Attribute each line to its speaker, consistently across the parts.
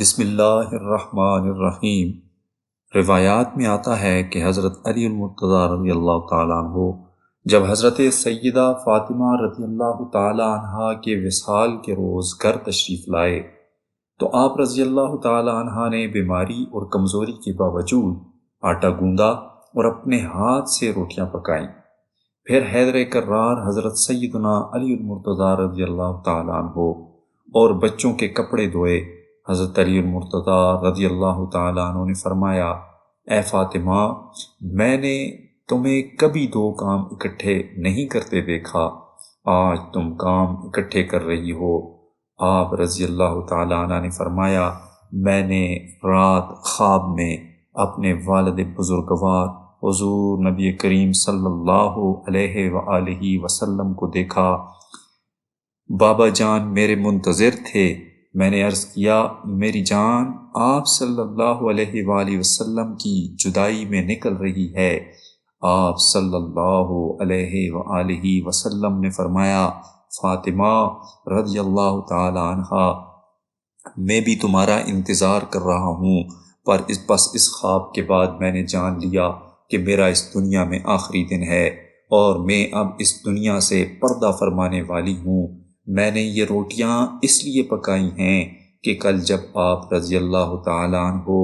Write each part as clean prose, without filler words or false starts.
Speaker 1: بسم اللہ الرحمن الرحیم۔ روایات میں آتا ہے کہ حضرت علی المرتضیٰ رضی اللہ تعالیٰ عنہ جب حضرت سیدہ فاطمہ رضی اللہ تعالیٰ عنہ کے وصال کے روز گھر تشریف لائے تو آپ رضی اللہ تعالیٰ عنہ نے بیماری اور کمزوری کے باوجود آٹا گوندا اور اپنے ہاتھ سے روٹیاں پکائیں۔ پھر حیدر کرار حضرت سیدنا علی المرتضیٰ رضی اللہ تعالیٰ عنہ اور بچوں کے کپڑے دھوئے۔ حضرت علی المرتضیٰ رضی اللہ تعالیٰ عنہ نے فرمایا، اے فاطمہ، میں نے تمہیں کبھی دو کام اکٹھے نہیں کرتے دیکھا، آج تم کام اکٹھے کر رہی ہو۔ آپ رضی اللہ تعالیٰ عنہ نے فرمایا، میں نے رات خواب میں اپنے والد بزرگوار حضور نبی کریم صلی اللہ علیہ وآلہ وسلم کو دیکھا۔ بابا جان میرے منتظر تھے۔ میں نے عرض کیا، میری جان آپ صلی اللہ علیہ وآلہ وسلم کی جدائی میں نکل رہی ہے۔ آپ صلی اللہ علیہ وآلہ وسلم نے فرمایا، فاطمہ رضی اللہ تعالی عنہ، میں بھی تمہارا انتظار کر رہا ہوں، پر اس خواب کے بعد میں نے جان لیا کہ میرا اس دنیا میں آخری دن ہے اور میں اب اس دنیا سے پردہ فرمانے والی ہوں۔ میں نے یہ روٹیاں اس لیے پکائی ہیں کہ کل جب آپ رضی اللہ تعالیٰ عنہ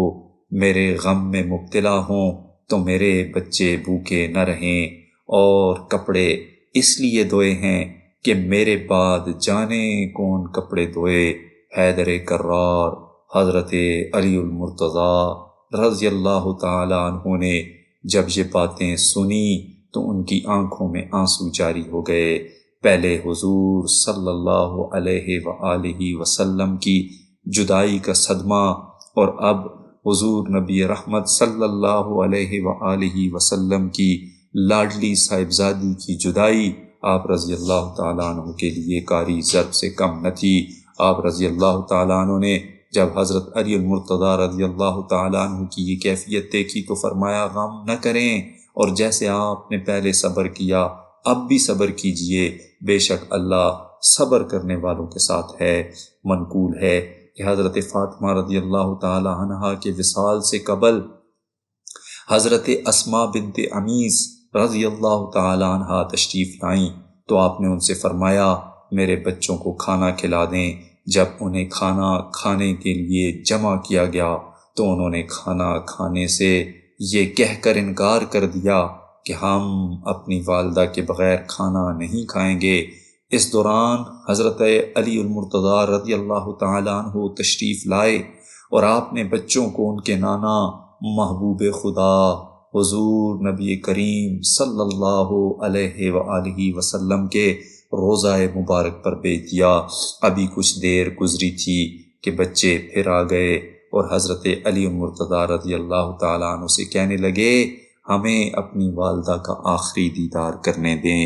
Speaker 1: میرے غم میں مبتلا ہوں تو میرے بچے بھوکے نہ رہیں، اور کپڑے اس لیے دھوئے ہیں کہ میرے بعد جانے کون کپڑے دھوئے۔ حیدر کرار حضرت علی المرتضیٰ رضی اللہ تعالیٰ عنہ نے جب یہ باتیں سنی تو ان کی آنکھوں میں آنسو جاری ہو گئے۔ پہلے حضور صلی اللہ علیہ وآلہ وسلم کی جدائی کا صدمہ، اور اب حضور نبی رحمت صلی اللہ علیہ وآلہ وسلم کی لاڈلی صاحبزادی کی جدائی آپ رضی اللہ تعالیٰ عنہ کے لیے کاری ضرب سے کم نہ تھی۔ آپ رضی اللہ تعالیٰ عنہ نے جب حضرت علی المرتضیٰ رضی اللہ تعالیٰ عنہ کی یہ کیفیت دیکھی تو فرمایا، غم نہ کریں، اور جیسے آپ نے پہلے صبر کیا اب بھی صبر کیجئے، بے شک اللہ صبر کرنے والوں کے ساتھ ہے۔ منقول ہے کہ حضرت فاطمہ رضی اللہ تعالی عنہا کے وصال سے قبل حضرت اسماء بنت عمیس رضی اللہ تعالی عنہا تشریف لائیں تو آپ نے ان سے فرمایا، میرے بچوں کو کھانا کھلا دیں۔ جب انہیں کھانا کھانے کے لیے جمع کیا گیا تو انہوں نے کھانا کھانے سے یہ کہہ کر انکار کر دیا کہ ہم اپنی والدہ کے بغیر کھانا نہیں کھائیں گے۔ اس دوران حضرت علی المرتضیٰ رضی اللہ تعالیٰ عنہ تشریف لائے اور آپ نے بچوں کو ان کے نانا محبوب خدا حضور نبی کریم صلی اللہ علیہ وآلہ وسلم کے روضہ مبارک پر بھیج دیا۔ ابھی کچھ دیر گزری تھی کہ بچے پھر آ گئے اور حضرت علی المرتضیٰ رضی اللہ تعالیٰ عنہ سے کہنے لگے، ہمیں اپنی والدہ کا آخری دیدار کرنے دیں۔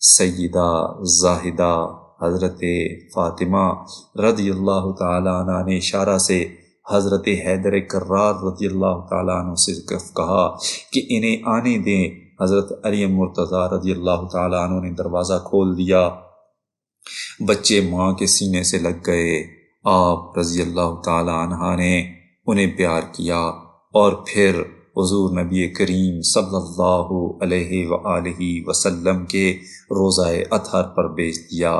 Speaker 1: سیدہ زاہدہ حضرت فاطمہ رضی اللہ تعالیٰ عنہ نے اشارہ سے حضرت حیدر کرار رضی اللہ تعالیٰ عنہ سے کہا کہ انہیں آنے دیں۔ حضرت علی مرتضیٰ رضی اللہ تعالیٰ عنہ نے دروازہ کھول دیا، بچے ماں کے سینے سے لگ گئے۔ آپ رضی اللہ تعالیٰ عنہ نے انہیں پیار کیا اور پھر حضور نبی کریم صلی اللہ علیہ وآلہ وسلم کے روضہ اطہر پر بھیج دیا۔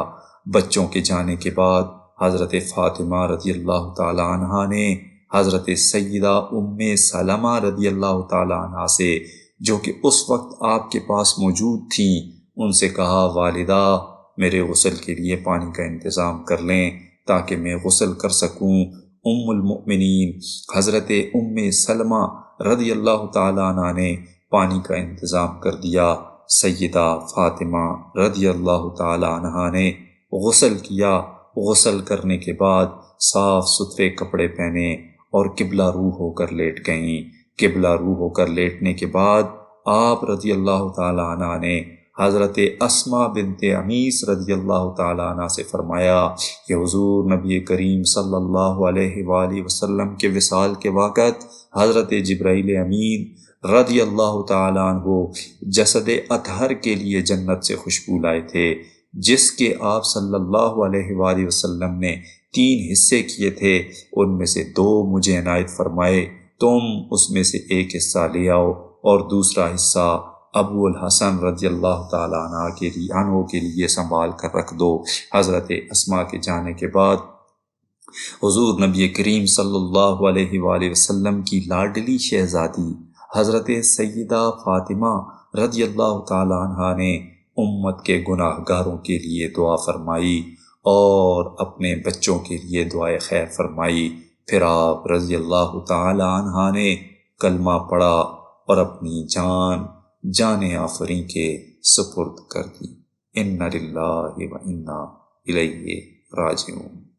Speaker 1: بچوں کے جانے کے بعد حضرت فاطمہ رضی اللہ تعالیٰ عنہ نے حضرت سیدہ ام سلمہ رضی اللہ تعالیٰ عنہ سے، جو کہ اس وقت آپ کے پاس موجود تھیں، ان سے کہا، والدہ میرے غسل کے لیے پانی کا انتظام کر لیں تاکہ میں غسل کر سکوں۔ ام المؤمنین حضرت ام سلمہ رضی اللہ تعالیٰ عنہ نے پانی کا انتظام کر دیا۔ سیدہ فاطمہ رضی اللہ تعالیٰ عنہ نے غسل کیا۔ غسل کرنے کے بعد صاف ستھرے کپڑے پہنے اور قبلہ روح ہو کر لیٹ گئیں۔ قبلہ روح ہو کر لیٹنے کے بعد آپ رضی اللہ تعالیٰ عنہ نے حضرت اسماء بنت عمیس رضی اللہ تعالیٰ عنہ سے فرمایا کہ حضور نبی کریم صلی اللہ علیہ وآلہ وسلم کے وصال کے وقت حضرت جبرائیل امین رضی اللہ تعالیٰ عنہ جسد اطہر کے لیے جنت سے خوشبو لائے تھے، جس کے آپ صلی اللہ علیہ وآلہ وسلم نے 3 حصے کیے تھے، ان میں سے 2 مجھے عنایت فرمائے، تم اس میں سے ایک حصہ لے آؤ اور دوسرا حصہ ابو الحسن رضی اللہ تعالیٰ عنہ کے لیے سنبھال کر رکھ دو۔ حضرت اسماء کے جانے کے بعد حضور نبی کریم صلی اللہ علیہ وآلہ وسلم کی لاڈلی شہزادی حضرت سیدہ فاطمہ رضی اللہ تعالیٰ عنہ نے امت کے گناہ گاروں کے لیے دعا فرمائی اور اپنے بچوں کے لیے دعائے خیر فرمائی۔ پھر آپ رضی اللہ تعالیٰ عنہ نے کلمہ پڑھا اور اپنی جان آفریں کے سپرد کر دی۔ اِنَّ لِلَّهِ وَإِنَّا إِلَيْهِ راجعون۔